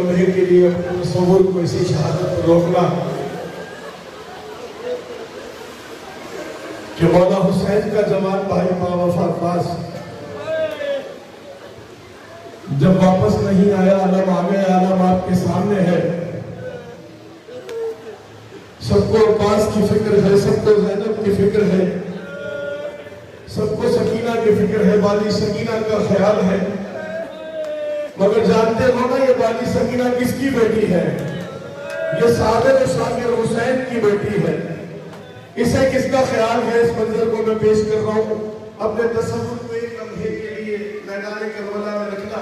लम्हे के लिए अपने तसव्वुर को इसी शहादत पर रोकना कि मौला हुसैन का जवान भाई बावफा अब्बास जब वापस नहीं आया, आलम आ गया, आलम आपके सामने है। सबको अब्बास की फिक्र है, सबको ज़ैनब की फिक्र है, सबको सकीना की फिक्र है, वाली सकीना का ख्याल है। मगर जानते हो ना ये वाली सकीना किसकी बेटी है? ये साबिर और शाकिर हुसैन की बेटी है। इसे किसका ख्याल है? इस मंजर को मैं पेश कर रहा हूँ। अपने तसव्वुर को एक लम्हे के लिए मैदान करबला में रखना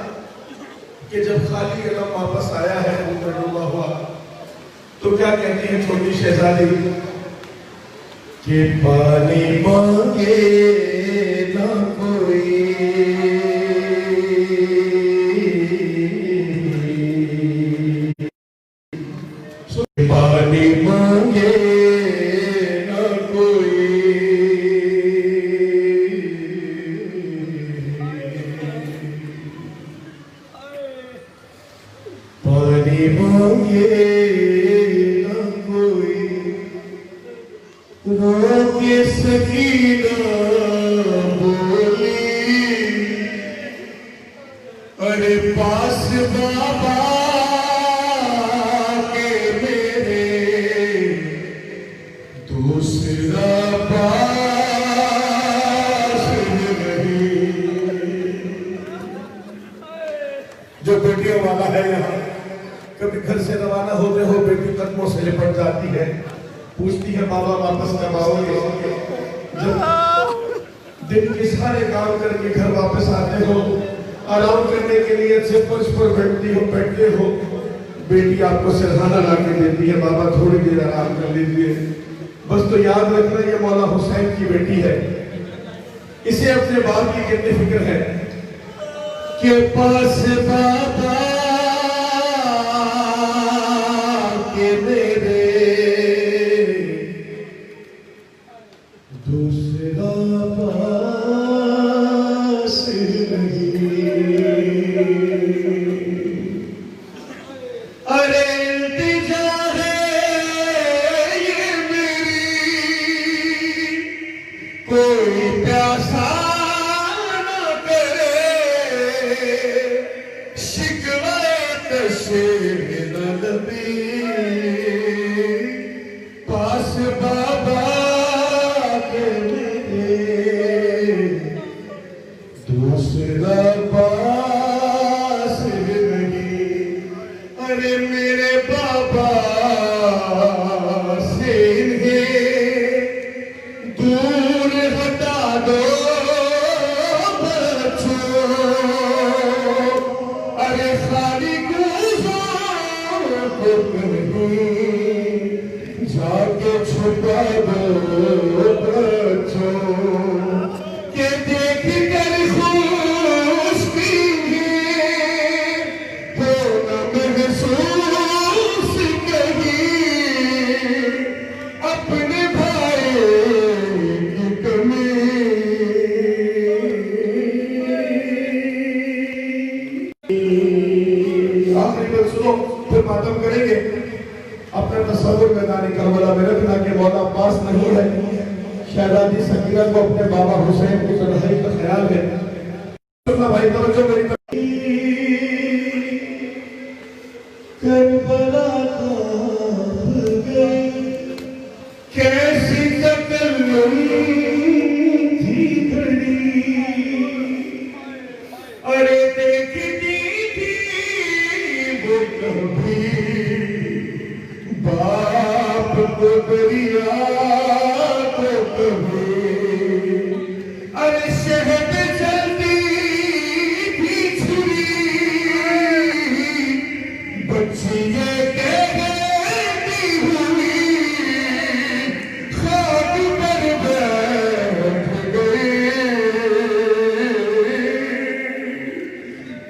कि जब खाली कलम वापस आया है उनका डूबा हुआ, तो क्या कहती है छोटी शहजादी कि पानी मांगे ना कोई, पानी मांगे ना कोई, पानी मांगे ना कोई, रोके सकीना बोली, अरे पास बाबा के मेरे दूसरा पास नहीं। जो बेटियों वाला है यहाँ, कभी घर से रवाना होते हो बेटी कदमों से लिपट जाती है, पूछती है बाबा वापस कब आओगे? जब दिन के सारे काम करके घर वापस आते हो, आराम करने के लिए अच्छे फर्श पर बैठते हो, बेटी आपको सिरहाना ला के देती है, बाबा थोड़ी देर आराम कर लीजिए। बस तो याद रखना ये मौला हुसैन की बेटी है। इसे अपने बाप की कितनी फिक्र है कि पास बाबा के मेरे दूसरा पास नहीं। अरे इल्तिजा है ये मेरी, कोई प्यासा न करे, शिकवे तशेर न लबी, पास बाबा के मेरे दूसरा पास नहीं। अरे मेरे बाबा से दूर हटा दो बच्चों, अरे खाली गुज़ार को कहीं जाके छुपा दो बच्चों, के देख कर खुश हो न महसूस कहीं अपने भाई की कमी। आखिरी में सुनो, फिर मातम करेंगे। अपना तसव्वुर मैदान करबला में रखना कि मौला अब्बास नहीं है, शहजादी सकीना को अपने बाबा हुसैन की तन्हाई का ख्याल है। सुनना भाई, तवज्जो मेरी तरफ। करबला कांप गई, कैसी तकल्लुम थी घड़ी, अरे देखती थी वो कभी बाप को दरिया को कभी, अरे शहद जल्दी भी छुरी, बच्ची ये कहती हुई खाक पर बैठ गई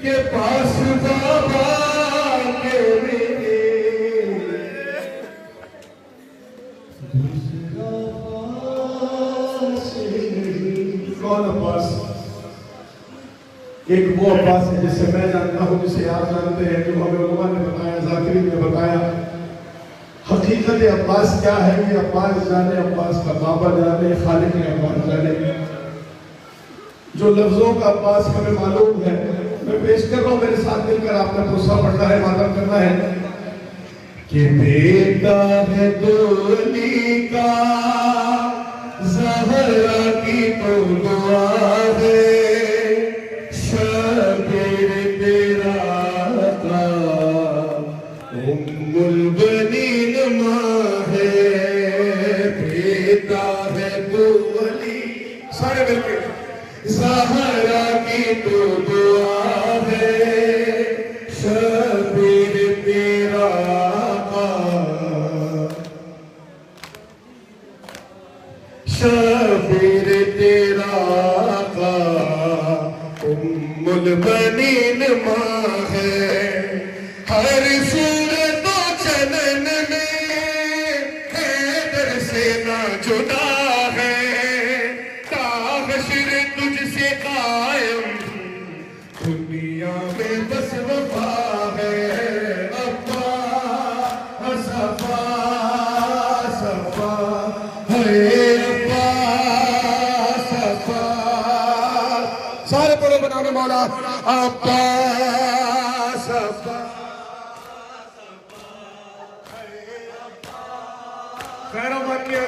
के पास बाबा के मेरे दूसरा पास नहीं। कौन अब्बास? एक वो अब्बास है जिसे मैं जानता हूँ, जिसे आप जानते हैं, जो हमें उलमा ने बताया हकीकत अब्बास क्या है ये अब्बास जाने, अब्बास का बाबा जाने, खालिक अब्बास जाने। जो लफ्जों का अब्बास हमें मालूम है मैं पेश कर रहा हूँ, मेरे साथ मिलकर आपने भरोसा पड़ना है, मातम करना है कि बेटा है दोली का ज़हरा की तो दुआ है, शबीर तेरा का उम्मुल बनीन माँ है। बेटा है दोली, सारे मिलके ज़हरा की तो दुआ है, शबीर तेरा शबीर तेरा का उम्मुल बनीन माँ है। हर सूरत तो चलन में हैदर से ना जुदा है, ताहशर तुझसे कायम दुनिया में बस वफा है। अब्बा सफा सफा है, सारे पढ़ो बनाने मौला अब्बास खैर मानिए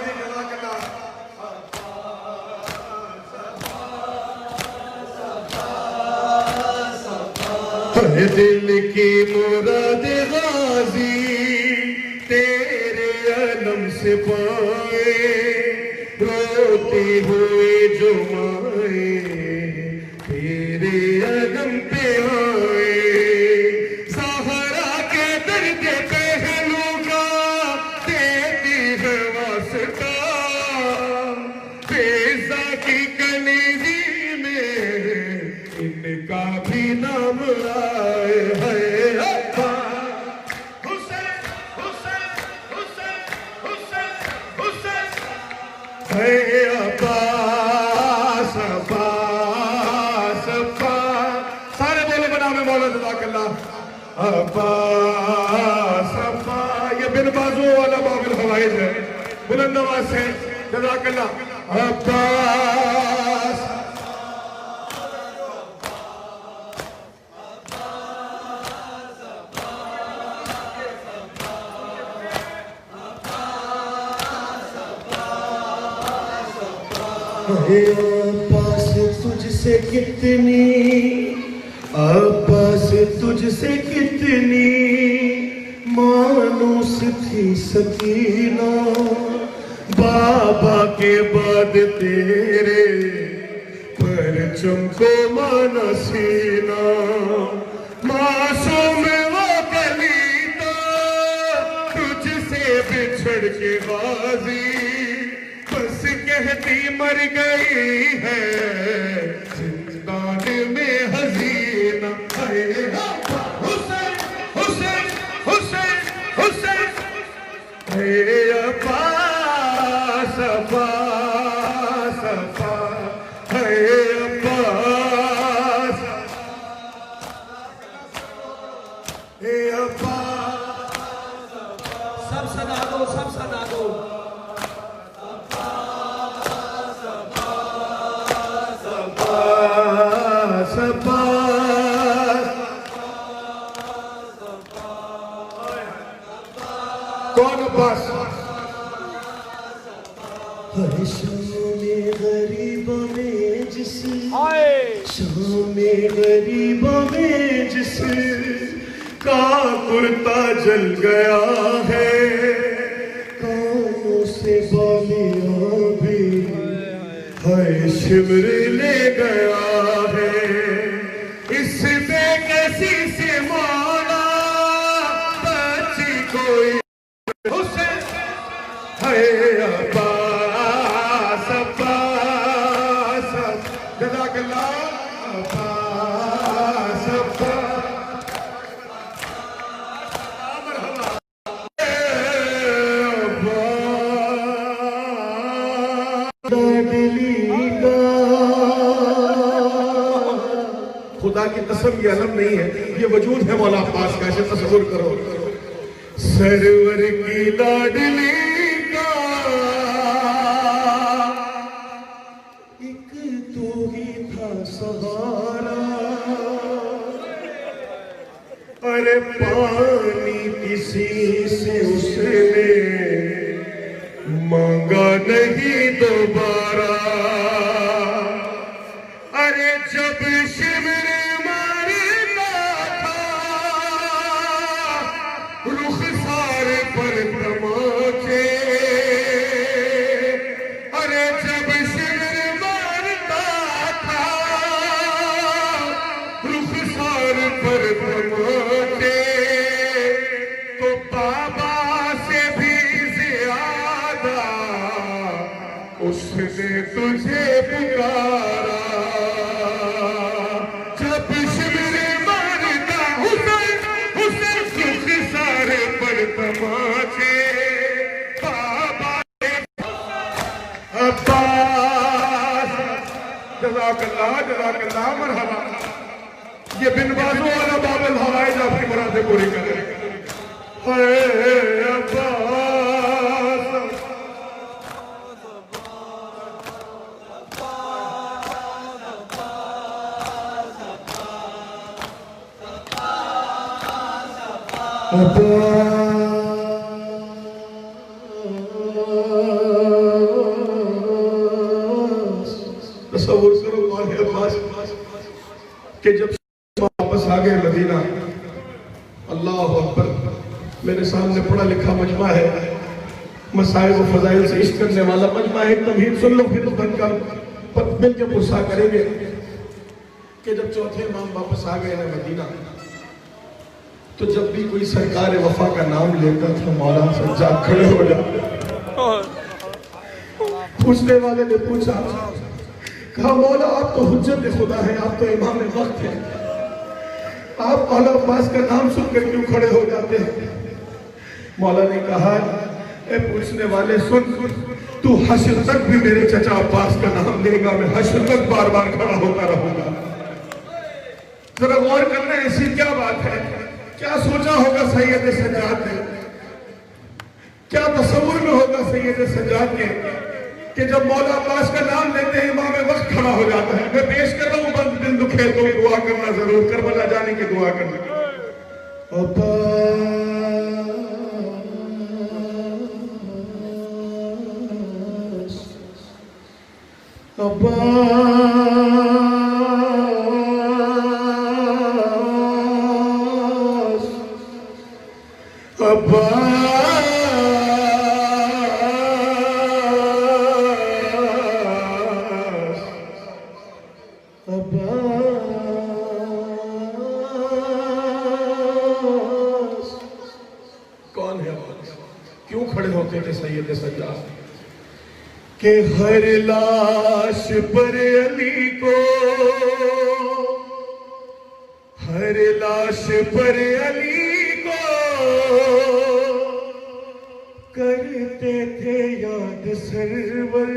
दिल की मुराद गाजी तेरे अलम से पाए, रोते हुए जो माए तेरे अगम पे आए। ज़हरा के दर्द पहलू का देती है वास्ता, बेज़ा की कलेजी में इनका भी नाम आए है। हुसैन हुसैन हुसैन हुसैन हुसैन है अब्बास अब्बास अब्बास, सारे बोले बना में मौला जज़ाकल्लाह अब्बास अब्बास। ये बिन बाजू वाला बाबिल हवाइज है, बुलंद आवाज है जज़ाकल्लाह अब्बास। अब्बास तुझसे कितनी, अब्बास तुझसे कितनी मानूस थी सकीना, बाबा के बाद तेरे परचम को माना सीना। मासूम वो कलीता तुझसे बिछड़ के बाजी, बस कहती मर गई है जिंदान में हसीना। हुसैन हुसैन हुसैन हुसैन है अब्बास अब्बास अब्बास है अब्बास है अब्बास। सब सदा दो, सब सदा दो। कौन अब्बास? हर शाम गरीबों में जिस, शाम गरीबों में जिस का कुर्ता जल गया है, कानों से बालियां भी है शिमर ले गया है। इस बेकसी से मौला बची कोई हुसैन है अब्बास अब्बास जज़ाकल्लाह अब्बास अब्बास। खुदा की कसम ये अलम नहीं है, ये वजूद है मौला अब्बास का, ऐसे तसव्वुर करो। सरवर की लाडली का एक तू ही था सहारा। अरे पानी किसी से उसने मांगा नहीं दोबारा। अरे जब शिविर मारता था रुखसार पर तमाचे। अरे जब शिविर मारता था रुखसार पर तमाचे, तो बाबा से भी ज्यादा उसने तुझे पुकारा। जब शिविर मारता उसे सुख सारे पर तमाचे। बाबा अब्बास जज़ाकल्लाह मरहबा। ये बिन बाजू वाला बाबल हवाई जहाज की मुरादें पूरी करे। हाय अब्बास तसव्वुर करो कौन है अब्बास कि जब वापस आ गए मदीना। अल्लाह अकबर। मेरे सामने पढ़ा लिखा मजमा है, मसाइब व फजाइल से इश्क करने वाला मजमा है। तमहीद सुन लो फिर बनकर मिल के गुस्सा करेंगे कि जब चौथे इमाम वापस आ गए ना मदीना, तो जब भी कोई सरकार वफा का नाम लेता था मौलाना सज्जाद खड़े हो जाते। पूछने वाले ने पूछा, कहा मौला आप तो हुज्जत खुदा है, आप तो इमाम वक्त हैं, आप मौला अब्बास का नाम सुनकर क्यों खड़े हो जाते हैं? मौला ने कहा, ए पूछने वाले सुन, तू हश्र तक भी मेरे चचा अब्बास का नाम लेगा, मैं हश्र तक बार बार खड़ा होता रहूंगा। जरा गौर करना, ऐसी क्या बात है? क्या सोचा होगा सैयद सज्जाद ने, क्या तस्वुर में होगा सैयद सज्जाद के कि जब मौला अब्बास का नाम लेते हैं इमाम वक्त खड़ा हो जाता है। मैं पेश कर रहा हूँ, बंद दिल दुखे तो दुआ करना जरूर, करबला जाने की दुआ करना। कौन है अब्बास? क्यों खड़े होते थे सैयद सज्जाद? कि हर लाश पर अली को, हर लाश पर अली को करते थे याद सरवर।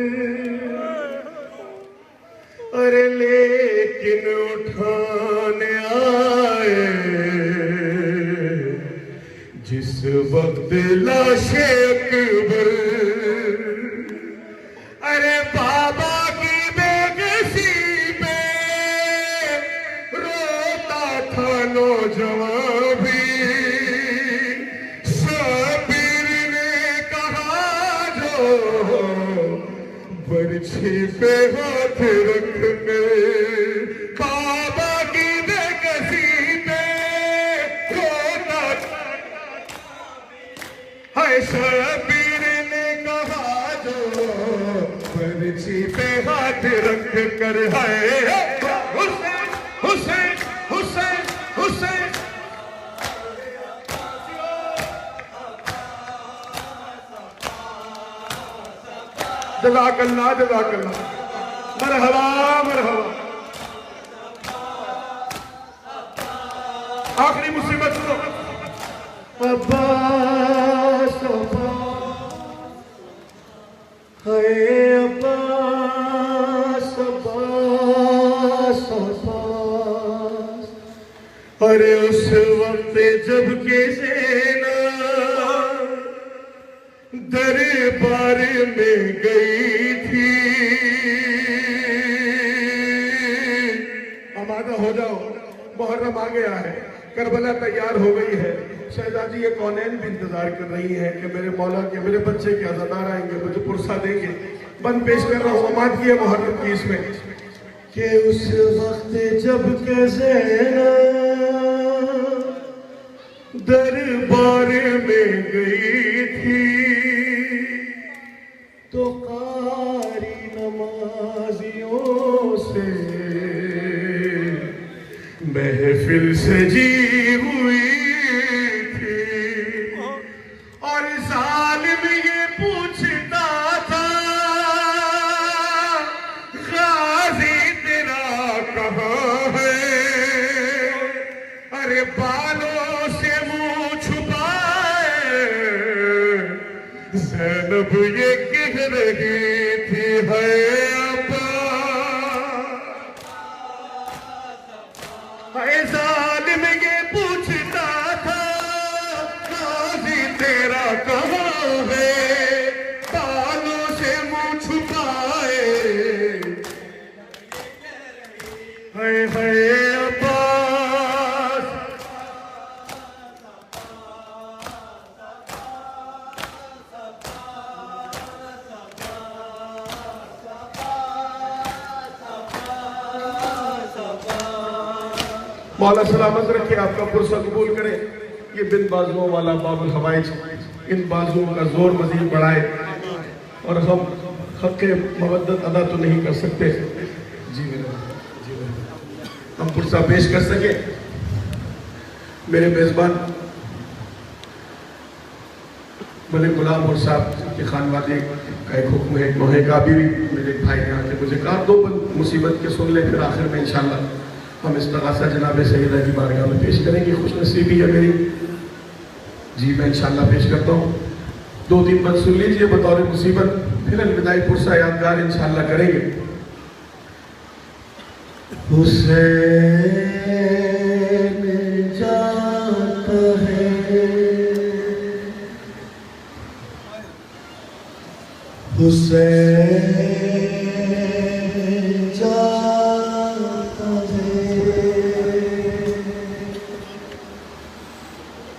अरे लेकिन उठाने आए जिस वक्त लाशे अकबर। अरे बाबा की बेगसी पे रोता था नौजवान भी। शबीर ने कहा जो बरछी पे हाथ रख कर, बाबा की बेगसी पे रोता है। शबीर ने कहा जो बरछी पे हाथ रख कर, है हुसैन हुसैन हुसैन हुसैन। जज़ाकल्लाह जज़ाकल्लाह, मरहबा मरहबा। आखिरी मुसीबत सुनो। अब्बास है अब्बास अब्बास अब्बास। अरे उस वक्त जब के सेना दरबार में गई थी। आमादा हो जाओ, मुहर्रम आ गया है, करबला तैयार हो गई है। शहजादी ये कौनैन भी इंतजार कर रही है कि मेरे मौला के, मेरे बच्चे के अज़ादार आएंगे, मुझे पुरसा देंगे। बंद पेश कर रहा हूँ अमाद की मुहर्रम की इसमें कि उस वक्त जब के ज़ैनब दरबार में गई थी तो कारी नमाजियों से महफिल सजी हुई थी और जालिम ये पूछता था गाजी तेरा कहाँ है। अरे बालों से मुंह छुपाए ज़ैनब ये कह रही थी है जालिम ये पूछता था गाजी तेरा कहाँ है। बालों से मुंह छुपाए है अब्बास। मौला सलामत रखे, आपका पुरसा कबूल करे। ये बिन बाजुओं वाला बाबुल हवाइज इन बाजुओं का जोर मजीद बढ़ाए और हम हक़ मवद्दत अदा तो नहीं कर सकते जी हम पुरसा पेश कर सके। मेरे मेजबान मलिक गुलाम और साहब के खानवादे का एक हुक्म है, मोहे का भी मेरे भाई यहाँ के मुझे कहा दो मुसीबत के सुन ले, फिर आखिर में इंशाल्लाह हम इस तगासा जनाब सैयदा की बारगाह में पेश करेंगे। खुशनसीबी है मेरी जी, मैं इंशाल्लाह पेश करता हूँ। 2-3 बात सुन लीजिए बतौर मुसीबत, फिर अलविदाई पुरसा यादगार इंशाल्लाह करेंगे। हुसैन जाता है, हुसैन जाता है,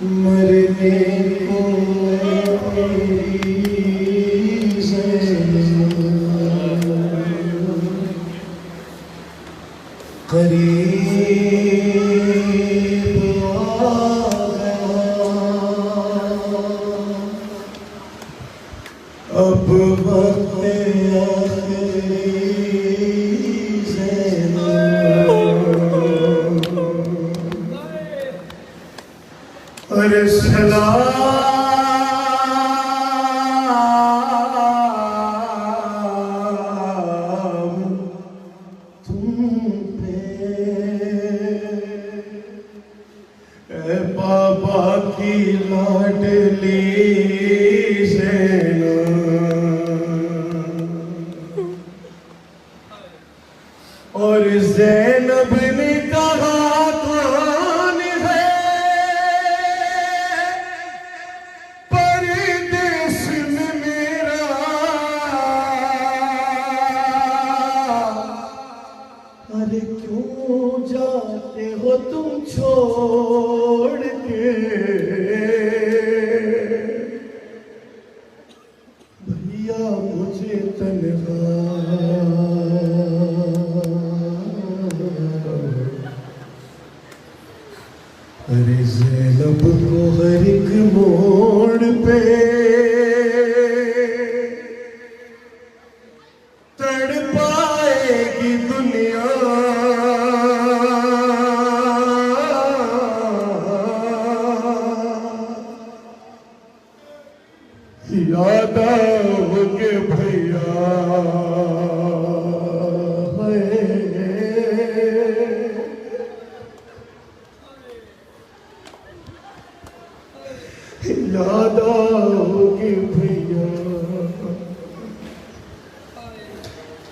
मरने को मेरी ज़ैनब करीब आ गया, अब वक्त आखिरी ज़ैनब। अरे सलाम तुम पे ए बाबा की लाडली ज़ैनब। और ज़ैनब ने कहा कौन है परदेस में मेरा, अरे क्यों जाते हो तुम छोड़ के भैया मुझे तन्हा। अरे ज़ैनब को हर एक मोड़ पे तड़पाएगी दुनिया, याद आओगे भैया याद आओगे भैया।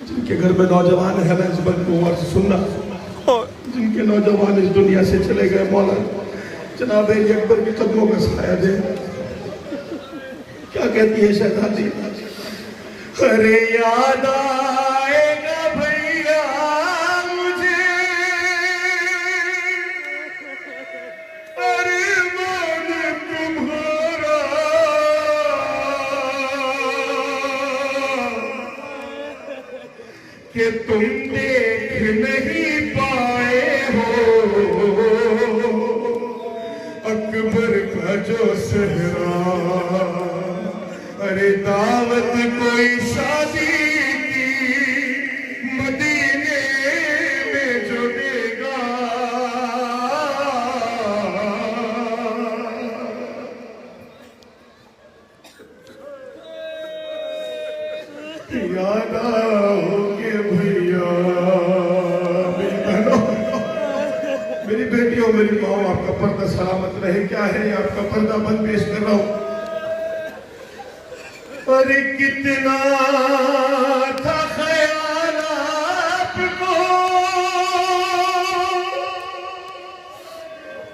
जिनके घर में नौजवान है ना इस बात को गौर से सुनना, जिनके नौजवान इस दुनिया से चले गए, मौला जनाब अकबर के कदमों का साया दे। क्या कहती है शहजादी? अरे याद आएगा भैया मुझे, अरे मन तुम्हारा, कि तुम देख नहीं पाए हो अकबर का जो सहरा। अरे दावत कोई शादी की मदीने में जो देगा, याद आओगे भैया। मेरी बहनों, मेरी बेटियों, मेरी माँ, आपका पर्दा सलामत रहे। क्या है आपका पर्दा बंद पेश कर रहा हूं। अरे कितना था ख्याल आपको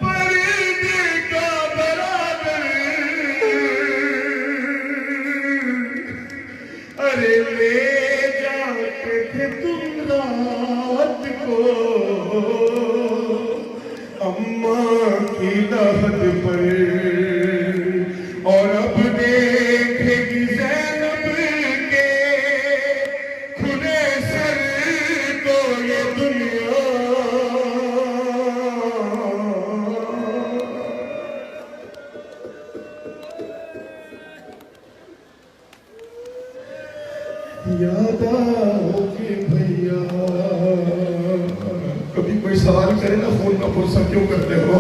पर्दे का बराबर, अरे ले जाते थे तुम रात को अम्मा की लहद पर, और अब देखेगी ज़ैनब के खुले सर को ये दुनिया। याद आओगे भैया। कभी कोई सवाल करे ना फोन का पुरसा क्यों करते हो?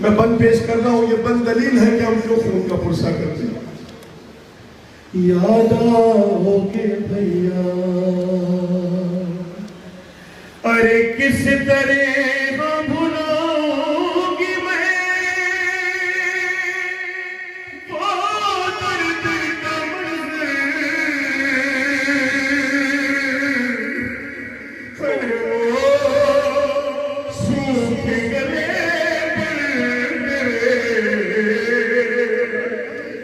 मैं बंद पेश कर रहा हूं, ये बंद दलील है कि हम क्यों खून का पुरसा करते हैं। याद आओगे भैया, अरे किस तरह भुलाऊंगी मैं वो दर्द का मंज़र, अरे वो सूखे गले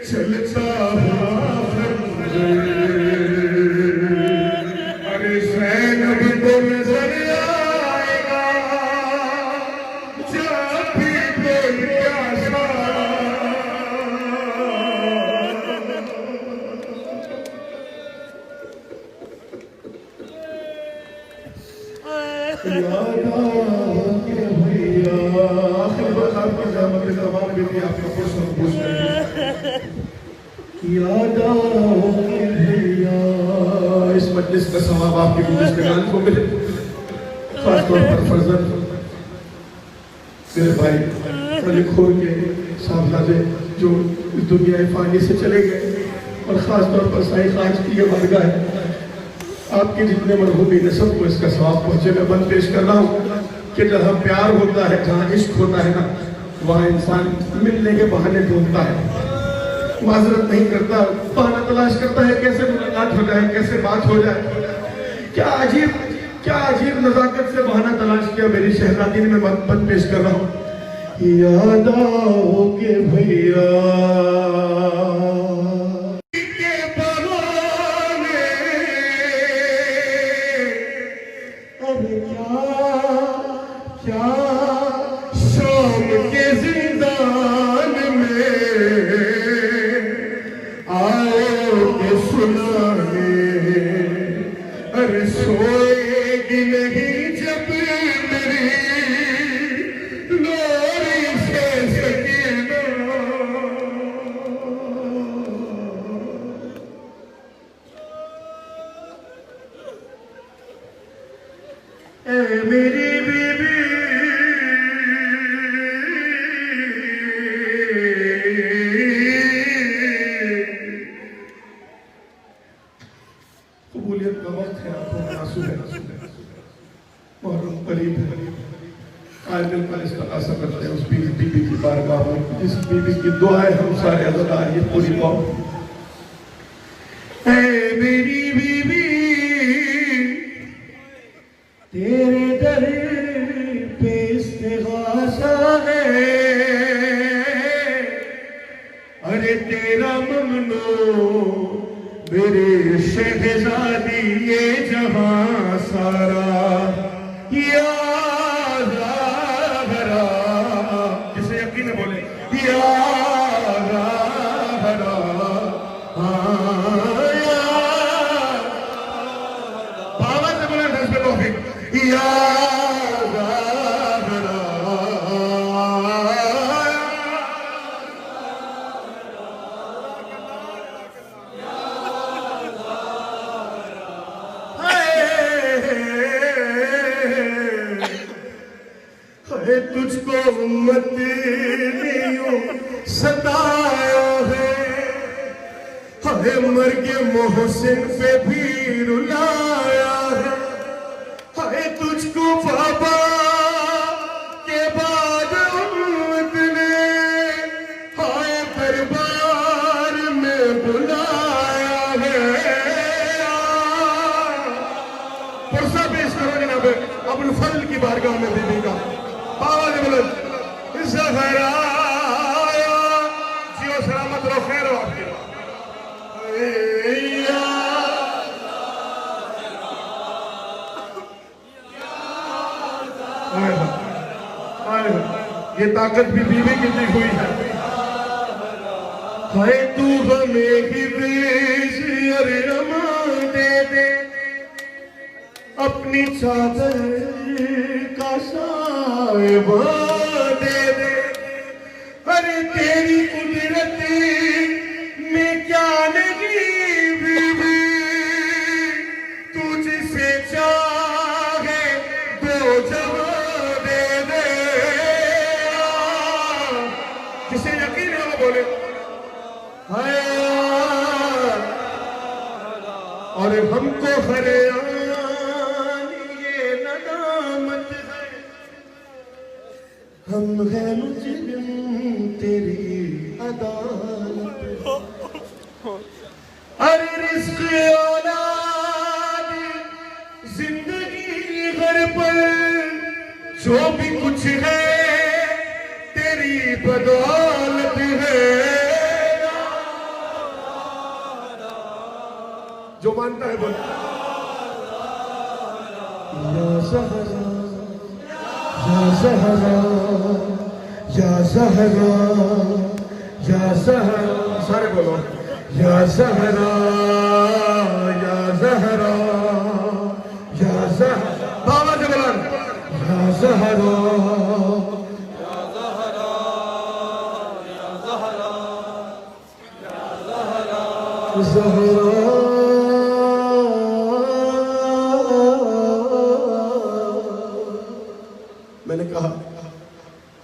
चलता हुआ, अरे ज़ैनब को नजर आएगा जब भी कोई प्यासा। याद आओगे भैया। आखिर बात आपकी ज़हमत तमाम बेटी आपका प्रश्न पूछ रही है। याद आओगे भैया। इस मजलिस का सवाब आपकी बुजुर्गान को मिले, खासतौर पर फर्जंद मेरे भाई मलिक खोर के साहबजादे जो इस दुनिया फानी से चले गए, और खासतौर पर साईं खाज की ये मरगा है। आपके जितने मरहूमीन है सबको इसका सवाब पहुंचे। मैं बंद पेश कर रहा हूँ कि जहाँ प्यार होता है, जहाँ इश्क होता है ना, वहाँ इंसान मिलने के बहाने ढूंढता है, माजरत नहीं करता, बहाना तलाश करता है कैसे मुलाकात हो जाए, कैसे बात हो जाए। क्या अजीब नजाकत से बहाना तलाश किया मेरी शहजादी ने। मैं बंद पेश कर रहा हूँ। याद आओगे भैया के बहाने, अरे क्या शाम के जिंदान में आओगे सुनाने। अरे सोएगी नहीं जब मेरी लोरी से सकीना, ए मेरी बीबी कबूलियत का वक्त है, आंखों में आंसू है, मुहर्रम करीब है। आज मिलकर इस्तग़ासा करते हैं उस बीबी की बारगाह में, जिस बीबी की दुआएं हम सारे अज़ादार ये पूरी कौम। ऐ मेरी बीबी तेरे दर पे इस्तिग़ासा है, अरे तेरा ममनो मेरे शहजादी ये जहां सारा यारा भरा, जिसे यकीन है बोले यारा भरा, बाबा से बोला दस पे तौफीक यारा भरा। है तुझको उम्मत ने सताया है, मर्ग मोहसिन पे भी रुलाया है तुझको बाबा के बाद उम्मत ने हाय दरबार में बुलाया है। पुरसा पेश करो जनाब अबुल फजल की बारगाह में बीबी का आवाज बुलंद ज़हरा जियो सलामत रहो खैर हो आपकी। ये ताकत भी बीवी की दी हुई है तू हमें ही दे दे अपनी चादर का साहिबा दे दे। अरे तेरी कुदरत में क्या नहीं बीबी, तुझसे चाहे दो जवां दे दे। जिसे यकीन है वो बोले हाय, और हमको हरियाणा हम है मुजरिम तेरी अदालत। अरे रिज़्क़ औलाद जिंदगी घर पर जो भी कुछ है तेरी बदौलत है। जो मानता है बोल या ज़हरा या ज़हरा या ज़हरा या ज़हरा, सारे बोलो या ज़हरा या ज़हरा या ज़हरा, बाबा से बोला या ज़हरा या ज़हरा या ज़हरा या ज़हरा ज़हरा। मैंने कहा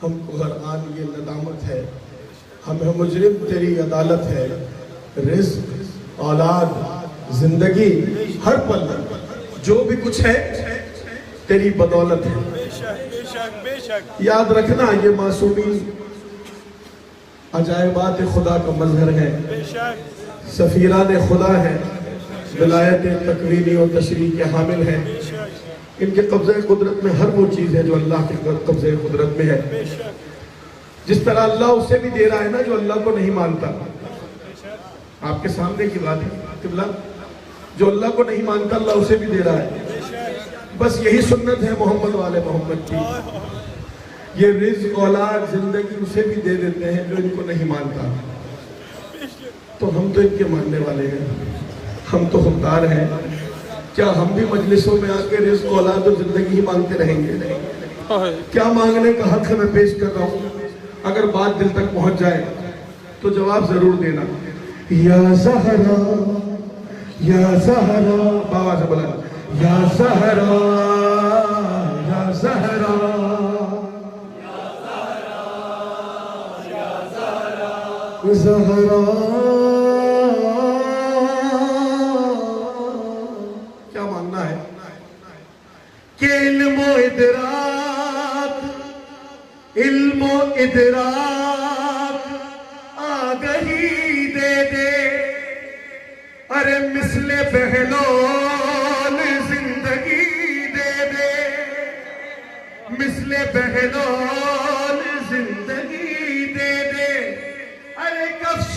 हमको हरआन ये नदामत है, हमें मुजरिम तेरी अदालत है। रिज़्क़ औलाद जिंदगी हर पल जो भी कुछ है तेरी बदौलत है। बेशक बेशक याद रखना ये मासूमी अजायबात खुदा का मजहर है, सफीरा ने खुदा है, विलायत तकवीनी और तशरीह के हामिल है। इनके कब्ज़े कुदरत में हर वो चीज़ है जो अल्लाह के कब्ज़े कुदरत में है। जिस तरह अल्लाह उसे भी दे रहा है ना जो अल्लाह को नहीं मानता। आपके सामने की बात है किबला, जो अल्लाह को नहीं मानता अल्लाह उसे भी दे रहा है। बस यही सुन्नत है मोहम्मद वाले मोहम्मद की। ये रिज़्क़ औलाद जिंदगी उसे भी दे देते हैं जो इनको नहीं मानता। तो हम तो इनके मानने वाले हैं, हम तो खुददार हैं। क्या हम भी मजलिसों में आके रिज़्क़ औलाद और जिंदगी ही मांगते रहेंगे? क्या मांगने का हक है मैं पेश कर रहा हूँ। अगर बात दिल तक पहुंच जाए तो जवाब जरूर देना। या ज़हरा या ज़हरा, बाबा से बोला या ज़हरा या ज़हरा ज़हरा। क्या मानना है कि इल्मो इदराक आगही दे दे। अरे मिसले बहलोल जिंदगी दे दे, मिसले बहलोल जिंदगी दे दे। अरे कफ्श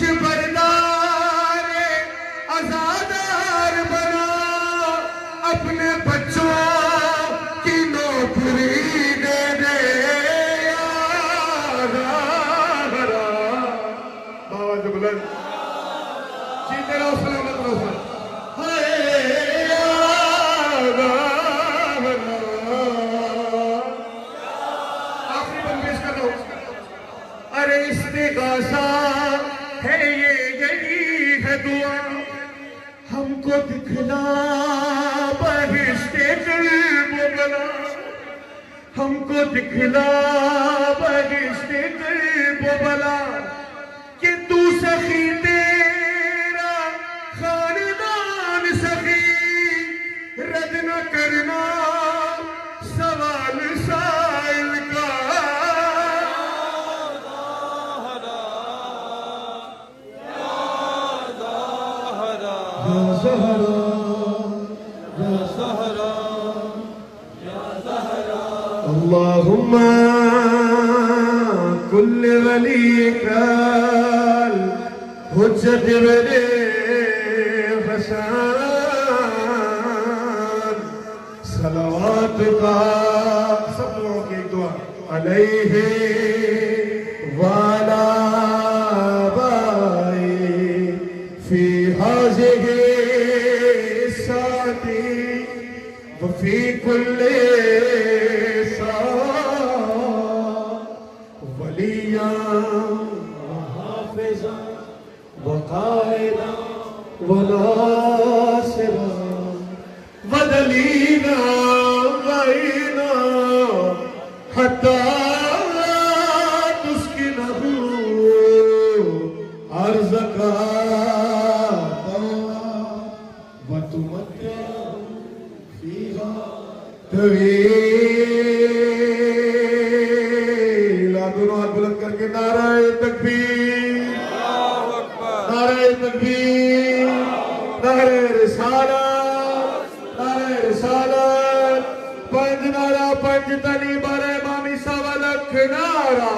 तकासा है ये, यही है दुआ, हमको दिखला बहिश्ते कल्ब बला, हमको दिखला बहिश्ते कल्ब बला, कि तू सखी तेरा खानदान सखी, रद न करना सवाल साइल का। या ज़हरा, अल्लाहुम्मा कुल्ल वलीकल हुज्जत बने हसन, सलावत का सब लोगों की एक दुआ, अलैहि वाला बाई फी हाज़िही साती वफी कुल्ले वलिया हाफिज़ा वक़ाइदा वनासिरा वदलीना वईना हत्ता तुस्किनहू अर्ज़का वतुमत्तिअहू फीहा तवीला। दोनों हाथ बुलंद करके नाराए तकबीर, नाराए तकबीर, नारे रिसालत, नारे रिसालत, पंज नारा पंज तनी बारे मामी सवा लख नारा।